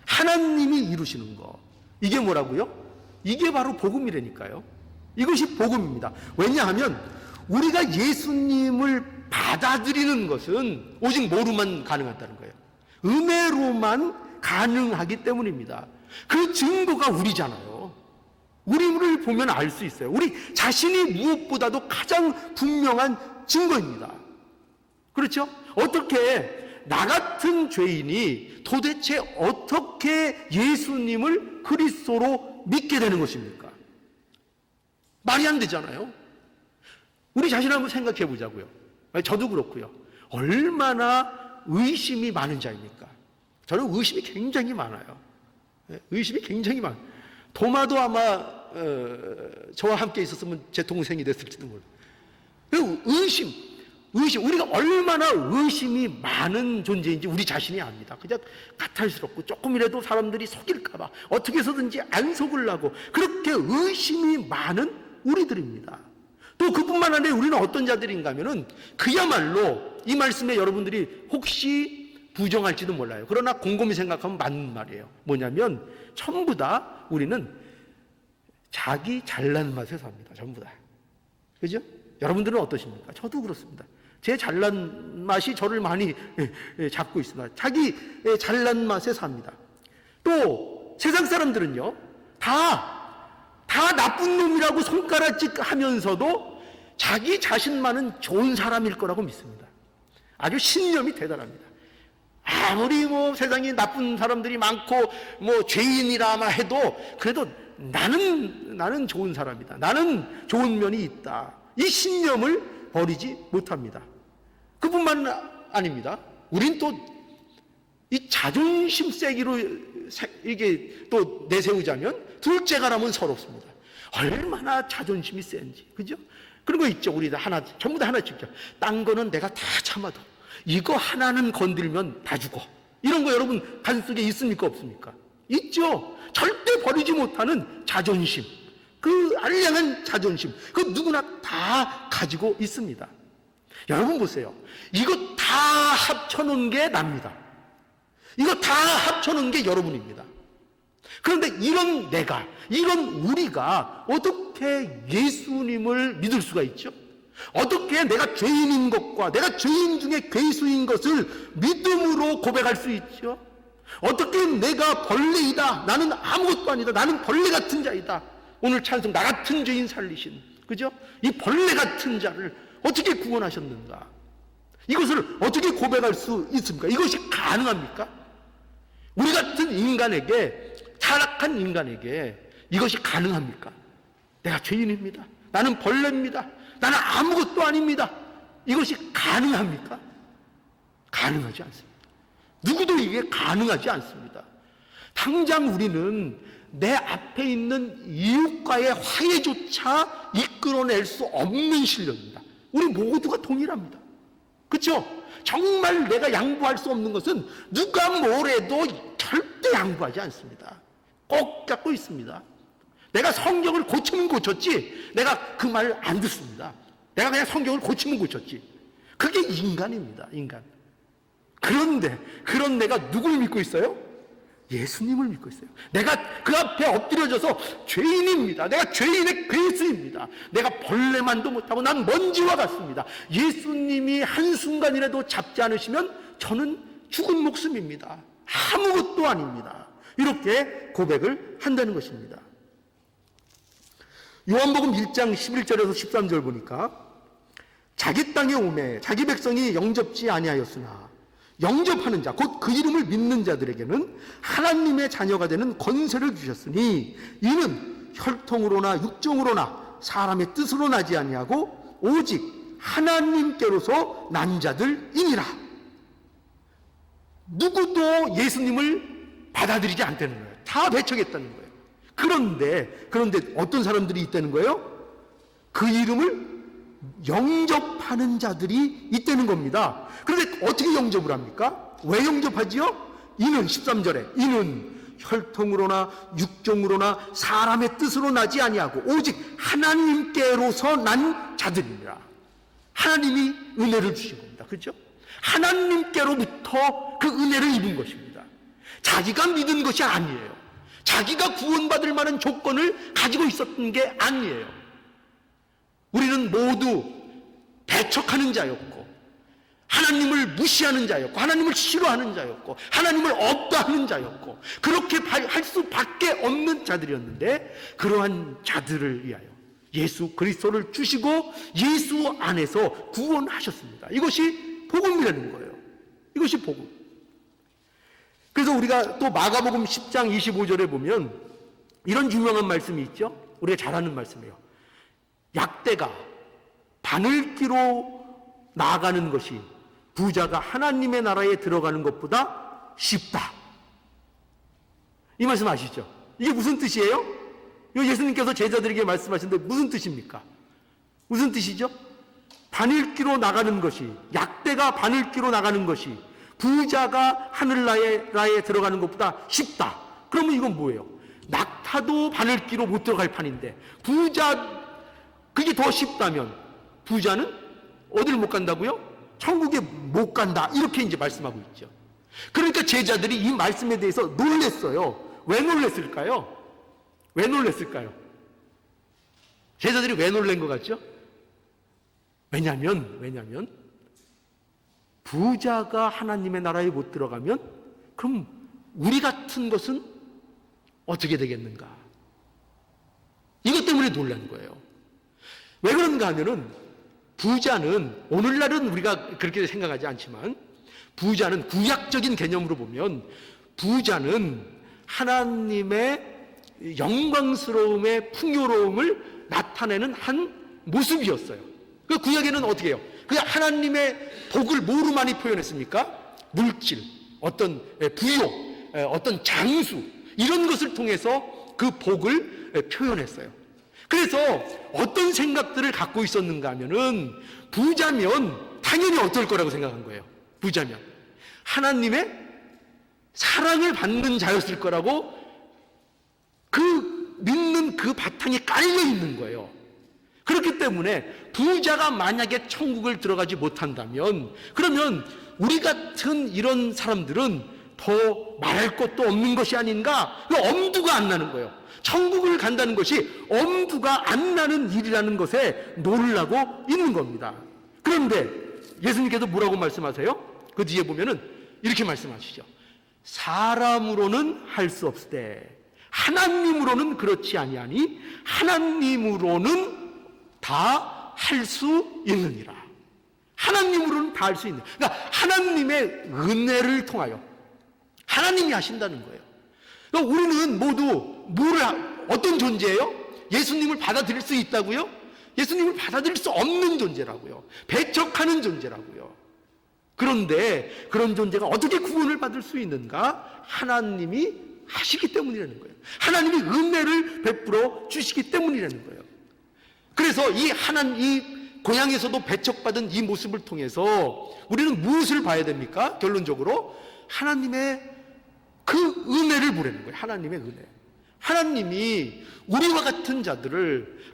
A: 하나님이 이루시는 거. 이게 뭐라고요? 이게 바로 복음이라니까요. 이것이 복음입니다. 왜냐하면 우리가 예수님을 받아들이는 것은 오직 뭐로만 가능하다는 거예요? 은혜로만 가능하기 때문입니다. 그 증거가 우리잖아요. 우리를 보면 알 수 있어요. 우리 자신이 무엇보다도 가장 분명한 증거입니다. 그렇죠? 어떻게 나 같은 죄인이 도대체 어떻게 예수님을 그리스도로 믿게 되는 것입니까? 말이 안 되잖아요. 우리 자신을 한번 생각해 보자고요. 저도 그렇고요. 얼마나 의심이 많은 자입니까? 저는 의심이 굉장히 많아요. 의심이 굉장히 많아요. 도마도 아마 저와 함께 있었으면 제 동생이 됐을지도 몰라요. 의심, 우리가 얼마나 의심이 많은 존재인지 우리 자신이 압니다. 그냥 까탈스럽고 조금이라도 사람들이 속일까봐 어떻게 해서든지 안 속으려고 그렇게 의심이 많은 우리들입니다. 또 그뿐만 아니라 우리는 어떤 자들인가 하면은 그야말로 이 말씀에 여러분들이 혹시 부정할지도 몰라요. 그러나 곰곰이 생각하면 맞는 말이에요. 뭐냐면 전부 다 우리는 자기 잘난 맛에 삽니다. 전부 다. 그죠? 여러분들은 어떠십니까? 저도 그렇습니다. 제 잘난 맛이 저를 많이 잡고 있습니다. 자기 잘난 맛에 삽니다. 또 세상 사람들은요, 다 나쁜 놈이라고 손가락질 하면서도 자기 자신만은 좋은 사람일 거라고 믿습니다. 아주 신념이 대단합니다. 아무리 세상에 나쁜 사람들이 많고 죄인이라마 해도 그래도 나는 좋은 사람이다. 나는 좋은 면이 있다. 이 신념을 버리지 못합니다. 그뿐만 아닙니다. 우린 또 이 자존심 세기로 이게 또 내세우자면 둘째가라면 서럽습니다. 얼마나 자존심이 센지, 그죠? 그런 거 있죠. 우리 전부 다 하나씩요. 딴 거는 내가 다 참아도 이거 하나는 건들면 다 죽어. 이런 거 여러분 간 속에 있습니까, 없습니까? 있죠. 절대 버리지 못하는 자존심, 그 알량한 자존심, 그 누구나 다 가지고 있습니다. 여러분 보세요. 이거 다 합쳐놓은 게 납니다. 이거 다 합쳐놓은 게 여러분입니다. 그런데 이런 우리가 어떻게 예수님을 믿을 수가 있죠? 어떻게 내가 죄인인 것과 내가 죄인 중에 괴수인 것을 믿음으로 고백할 수 있죠? 어떻게 내가 벌레이다, 나는 아무것도 아니다, 나는 벌레 같은 자이다, 오늘 찬송 나 같은 죄인 살리신, 그죠? 이 벌레 같은 자를 어떻게 구원하셨는가? 이것을 어떻게 고백할 수 있습니까? 이것이 가능합니까? 우리 같은 인간에게, 타락한 인간에게 이것이 가능합니까? 내가 죄인입니다. 나는 벌레입니다. 나는 아무것도 아닙니다. 이것이 가능합니까? 가능하지 않습니다. 누구도 이게 가능하지 않습니다. 당장 우리는 내 앞에 있는 이웃과의 화해조차 이끌어낼 수 없는 실력입니다. 우리 모두가 동일합니다. 그렇죠? 정말 내가 양보할 수 없는 것은 누가 뭐래도 절대 양보하지 않습니다. 꼭 잡고 있습니다. 내가 성경을 고치면 고쳤지, 내가 그 말 안 듣습니다. 내가 그냥 성경을 고치면 고쳤지. 그게 인간입니다, 인간. 그런데 그런 내가 누굴 믿고 있어요? 예수님을 믿고 있어요. 내가 그 앞에 엎드려져서 죄인입니다. 내가 죄인의 괴수입니다. 내가 벌레만도 못하고 난 먼지와 같습니다. 예수님이 한순간이라도 잡지 않으시면 저는 죽은 목숨입니다. 아무것도 아닙니다. 이렇게 고백을 한다는 것입니다. 요한복음 1장 11절에서 13절 보니까 자기 땅에 오매 자기 백성이 영접지 아니하였으나 영접하는 자, 곧 그 이름을 믿는 자들에게는 하나님의 자녀가 되는 권세를 주셨으니 이는 혈통으로나 육정으로나 사람의 뜻으로 나지 아니하고 오직 하나님께로서 난 자들이니라. 누구도 예수님을 받아들이지 않다는 거예요. 다 배척했다는 거예요. 그런데 어떤 사람들이 있다는 거예요? 그 이름을 영접하는 자들이 있다는 겁니다. 그런데 어떻게 영접을 합니까? 왜 영접하지요? 이는 13절에 이는 혈통으로나 육정으로나 사람의 뜻으로 나지 아니하고 오직 하나님께로서 난 자들이니라. 하나님이 은혜를 주신 겁니다. 그렇죠? 하나님께로부터 그 은혜를 입은 것입니다. 자기가 믿은 것이 아니에요. 자기가 구원받을 만한 조건을 가지고 있었던 게 아니에요. 우리는 모두 배척하는 자였고 하나님을 무시하는 자였고 하나님을 싫어하는 자였고 하나님을 없다 하는 자였고 그렇게 할 수밖에 없는 자들이었는데 그러한 자들을 위하여 예수 그리스도를 주시고 예수 안에서 구원하셨습니다. 이것이 복음이라는 거예요. 이것이 복음. 그래서 우리가 또 마가복음 10장 25절에 보면 이런 유명한 말씀이 있죠. 우리가 잘 아는 말씀이에요. 약대가 바늘기로 나아가는 것이 부자가 하나님의 나라에 들어가는 것보다 쉽다. 이 말씀 아시죠? 이게 무슨 뜻이에요? 예수님께서 제자들에게 말씀하시는데 무슨 뜻입니까? 무슨 뜻이죠? 바늘기로 나가는 것이, 약대가 바늘기로 나가는 것이 부자가 하늘나라에 들어가는 것보다 쉽다. 그러면 이건 뭐예요? 낙타도 바늘기로 못 들어갈 판인데 그게 더 쉽다면 부자는 어디를 못 간다고요? 천국에 못 간다. 이렇게 이제 말씀하고 있죠. 그러니까 제자들이 이 말씀에 대해서 놀랬어요. 왜 놀랬을까요? 왜 놀랬을까요? 제자들이 왜 놀란 것 같죠? 왜냐하면 부자가 하나님의 나라에 못 들어가면 그럼 우리 같은 것은 어떻게 되겠는가? 이것 때문에 놀란 거예요. 왜 그런가 하면은 부자는, 오늘날은 우리가 그렇게 생각하지 않지만, 부자는 구약적인 개념으로 보면 부자는 하나님의 영광스러움의 풍요로움을 나타내는 한 모습이었어요. 그 구약에는 어떻게 해요? 그냥 하나님의 복을 뭐로 많이 표현했습니까? 물질, 어떤 부요, 어떤 장수, 이런 것을 통해서 그 복을 표현했어요. 그래서 어떤 생각들을 갖고 있었는가 하면은 부자면 당연히 어떨 거라고 생각한 거예요. 부자면 하나님의 사랑을 받는 자였을 거라고 그 믿는 그 바탕이 깔려 있는 거예요. 그렇기 때문에 부자가 만약에 천국을 들어가지 못한다면, 그러면 우리 같은 이런 사람들은 더 말할 것도 없는 것이 아닌가? 엄두가 안 나는 거예요. 천국을 간다는 것이 엄두가 안 나는 일이라는 것에 놀라고 있는 겁니다. 그런데 예수님께서 뭐라고 말씀하세요? 그 뒤에 보면은 이렇게 말씀하시죠. 사람으로는 할 수 없으되 하나님으로는 그렇지 아니하니 하나님으로는 다 할 수 있느니라. 하나님으로는 다 할 수 있는, 그러니까 하나님의 은혜를 통하여 하나님이 하신다는 거예요. 그러니까 우리는 모두 어떤 존재예요? 예수님을 받아들일 수 있다고요? 예수님을 받아들일 수 없는 존재라고요. 배척하는 존재라고요. 그런데 그런 존재가 어떻게 구원을 받을 수 있는가? 하나님이 하시기 때문이라는 거예요. 하나님이 은혜를 베풀어 주시기 때문이라는 거예요. 그래서 이 고향에서도 배척받은 이 모습을 통해서 우리는 무엇을 봐야 됩니까? 결론적으로 하나님의 그 은혜를 보라는 거예요. 하나님의 은혜. 하나님이 우리와 같은 자들을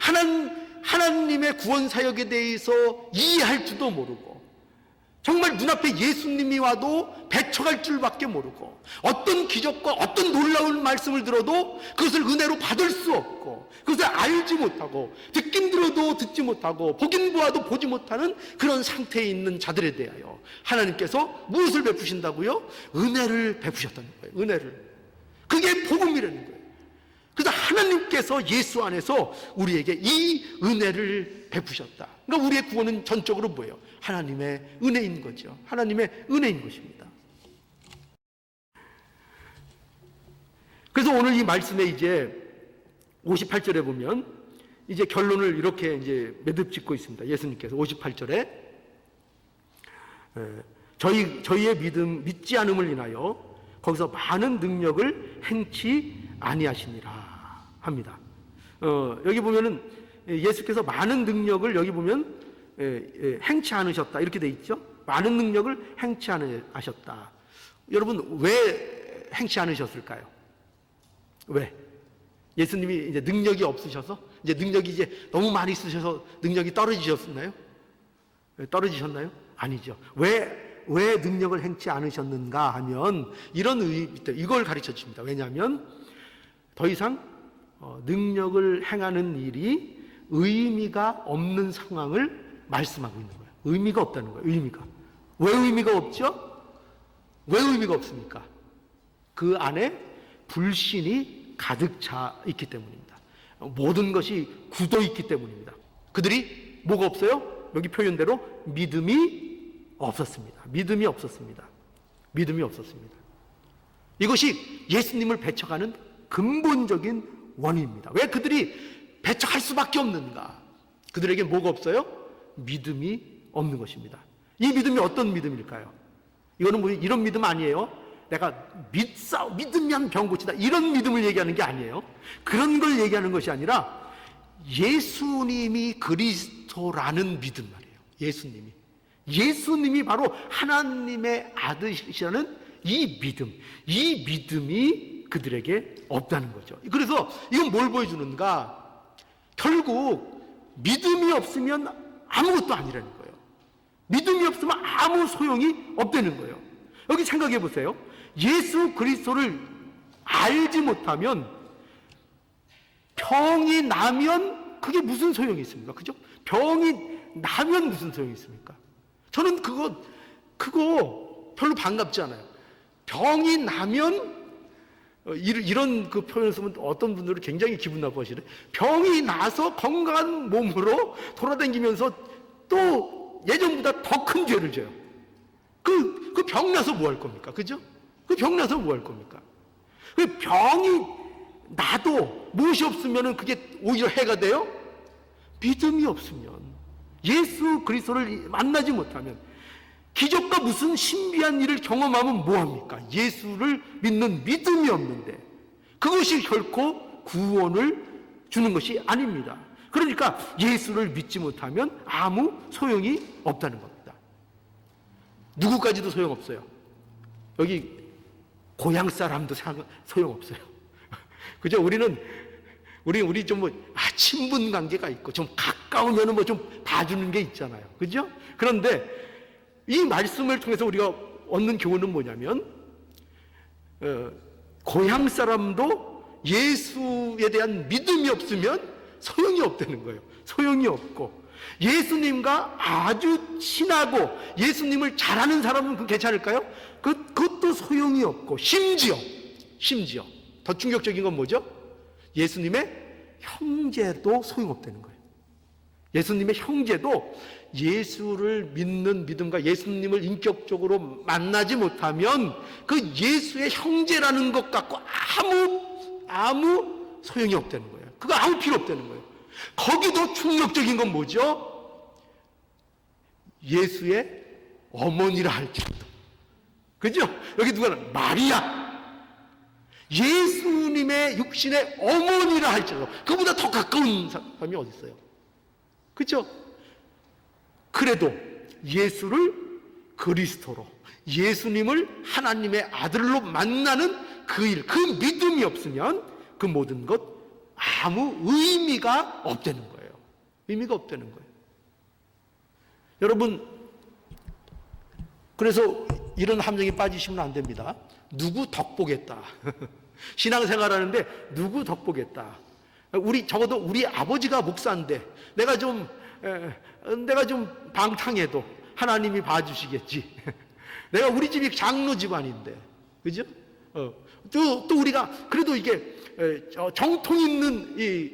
A: 하나님의 구원 사역에 대해서 이해할 줄도 모르고, 정말 눈앞에 예수님이 와도 배척할 줄밖에 모르고, 어떤 기적과 어떤 놀라운 말씀을 들어도 그것을 은혜로 받을 수 없고, 그것을 알지 못하고, 듣긴 들어도 듣지 못하고, 보긴 보아도 보지 못하는 그런 상태에 있는 자들에 대하여 하나님께서 무엇을 베푸신다고요? 은혜를 베푸셨다는 거예요. 은혜를. 그게 복음이라는 거예요. 그래서 하나님께서 예수 안에서 우리에게 이 은혜를 베푸셨다. 그러니까 우리의 구원은 전적으로 뭐예요? 하나님의 은혜인 거죠. 하나님의 은혜인 것입니다. 그래서 오늘 이 말씀에 이제 58절에 보면 이제 결론을 이렇게 이제 매듭짓고 있습니다. 예수님께서 58절에 저희의 믿지 않음을 인하여 거기서 많은 능력을 행치 아니하시니라 합니다. 여기 보면은 예수께서 많은 능력을 여기 보면 행치 않으셨다 이렇게 돼 있죠. 많은 능력을 행치 않으셨다. 여러분 왜 행치 않으셨을까요? 왜? 예수님이 이제 능력이 없으셔서, 이제 능력이 이제 너무 많이 쓰셔서 능력이 떨어지셨나요? 떨어지셨나요? 아니죠. 왜 능력을 행치 않으셨는가 하면 이런 이걸 가르쳐 줍니다. 왜냐하면 더 이상 능력을 행하는 일이 의미가 없는 상황을 말씀하고 있는 거예요. 의미가 없다는 거예요. 의미가. 왜 의미가 없죠? 왜 의미가 없습니까? 그 안에 불신이 가득 차 있기 때문입니다. 모든 것이 굳어 있기 때문입니다. 그들이 뭐가 없어요? 여기 표현대로 믿음이 없었습니다. 믿음이 없었습니다. 믿음이 없었습니다. 이것이 예수님을 배척하는 근본적인 원인입니다. 왜 그들이 배척할 수밖에 없는가? 그들에게 뭐가 없어요? 믿음이 없는 것입니다. 이 믿음이 어떤 믿음일까요? 이거는 뭐 이런 믿음 아니에요. 내가 믿으면 병 고치다 이런 믿음을 얘기하는 게 아니에요. 그런 걸 얘기하는 것이 아니라 예수님이 그리스도라는 믿음 말이에요. 예수님이 바로 하나님의 아들이시라는 이 믿음이 그들에게 없다는 거죠. 그래서 이건 뭘 보여주는가? 결국 믿음이 없으면 아무것도 아니라는 거예요. 믿음이 없으면 아무 소용이 없다는 거예요. 여기 생각해 보세요. 예수 그리스도를 알지 못하면 병이 나면 그게 무슨 소용이 있습니까? 그죠? 병이 나면 무슨 소용이 있습니까? 저는 그거 별로 반갑지 않아요. 병이 나면 이런 그 표현을 쓰면 어떤 분들은 굉장히 기분 나빠하시네. 병이 나서 건강한 몸으로 돌아다니면서 또 예전보다 더 큰 죄를 져요. 그 병 나서 뭐 할 겁니까? 그죠? 그 병 나서 뭐 할 겁니까? 그 병이 나도 무엇이 없으면 그게 오히려 해가 돼요? 믿음이 없으면, 예수 그리스도를 만나지 못하면, 기적과 무슨 신비한 일을 경험하면 뭐합니까? 예수를 믿는 믿음이 없는데 그것이 결코 구원을 주는 것이 아닙니다. 그러니까 예수를 믿지 못하면 아무 소용이 없다는 겁니다. 누구까지도 소용없어요. 여기 고향 사람도 소용없어요. 그죠? 우리 좀 친분 관계가 있고 좀 가까우면 뭐 좀 봐주는 게 있잖아요. 그죠? 그런데 이 말씀을 통해서 우리가 얻는 교훈은 뭐냐면, 고향 사람도 예수에 대한 믿음이 없으면 소용이 없다는 거예요. 소용이 없고, 예수님과 아주 친하고 예수님을 잘 아는 사람은 그 괜찮을까요? 그것도 소용이 없고, 심지어 더 충격적인 건 뭐죠? 예수님의 형제도 소용없다는 거예요. 예수님의 형제도 예수를 믿는 믿음과 예수님을 인격적으로 만나지 못하면 그 예수의 형제라는 것 갖고 아무 소용이 없다는 거예요. 그거 아무 필요 없다는 거예요. 거기도 충격적인 건 뭐죠? 예수의 어머니라 할지라도. 그죠? 여기 누가 마리아. 예수님의 육신의 어머니라 할지라도 그보다 더 가까운 사람이 어디 있어요? 그죠? 그래도 예수를 그리스도로, 예수님을 하나님의 아들로 만나는 그 일, 그 믿음이 없으면 그 모든 것 아무 의미가 없다는 거예요. 의미가 없다는 거예요. 여러분, 그래서 이런 함정에 빠지시면 안 됩니다. 누구 덕보겠다. 신앙생활 하는데 누구 덕보겠다. 적어도 우리 아버지가 목사인데 내가 좀 방탕해도 하나님이 봐주시겠지. 내가 우리 집이 장로 집안인데, 그죠? 또 우리가 그래도 이게 정통 있는 이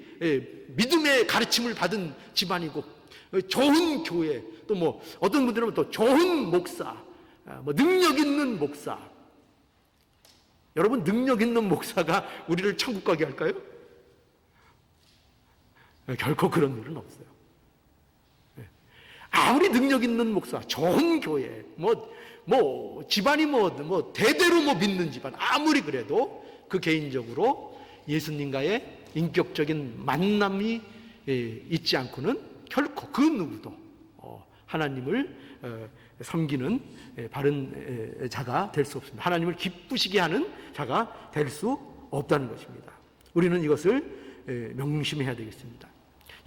A: 믿음의 가르침을 받은 집안이고, 좋은 교회, 또 뭐 어떤 분들은 또 좋은 목사, 뭐 능력 있는 목사. 여러분, 능력 있는 목사가 우리를 천국 가게 할까요? 결코 그런 일은 없어요. 아무리 능력 있는 목사, 좋은 교회, 집안이 대대로 믿는 집안, 아무리 그래도 그 개인적으로 예수님과의 인격적인 만남이 있지 않고는 결코 그 누구도 하나님을 섬기는 바른 자가 될 수 없습니다. 하나님을 기쁘시게 하는 자가 될 수 없다는 것입니다. 우리는 이것을 명심해야 되겠습니다.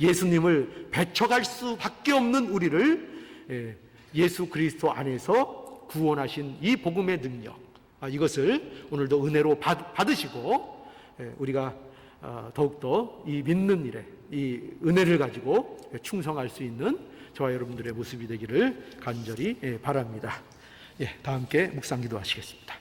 A: 예수님을 배척할 수밖에 없는 우리를 예수 그리스도 안에서 구원하신 이 복음의 능력, 이것을 오늘도 은혜로 받으시고 우리가 더욱더 이 믿는 일에 이 은혜를 가지고 충성할 수 있는 저와 여러분들의 모습이 되기를 간절히 바랍니다. 다 함께 묵상 기도하시겠습니다.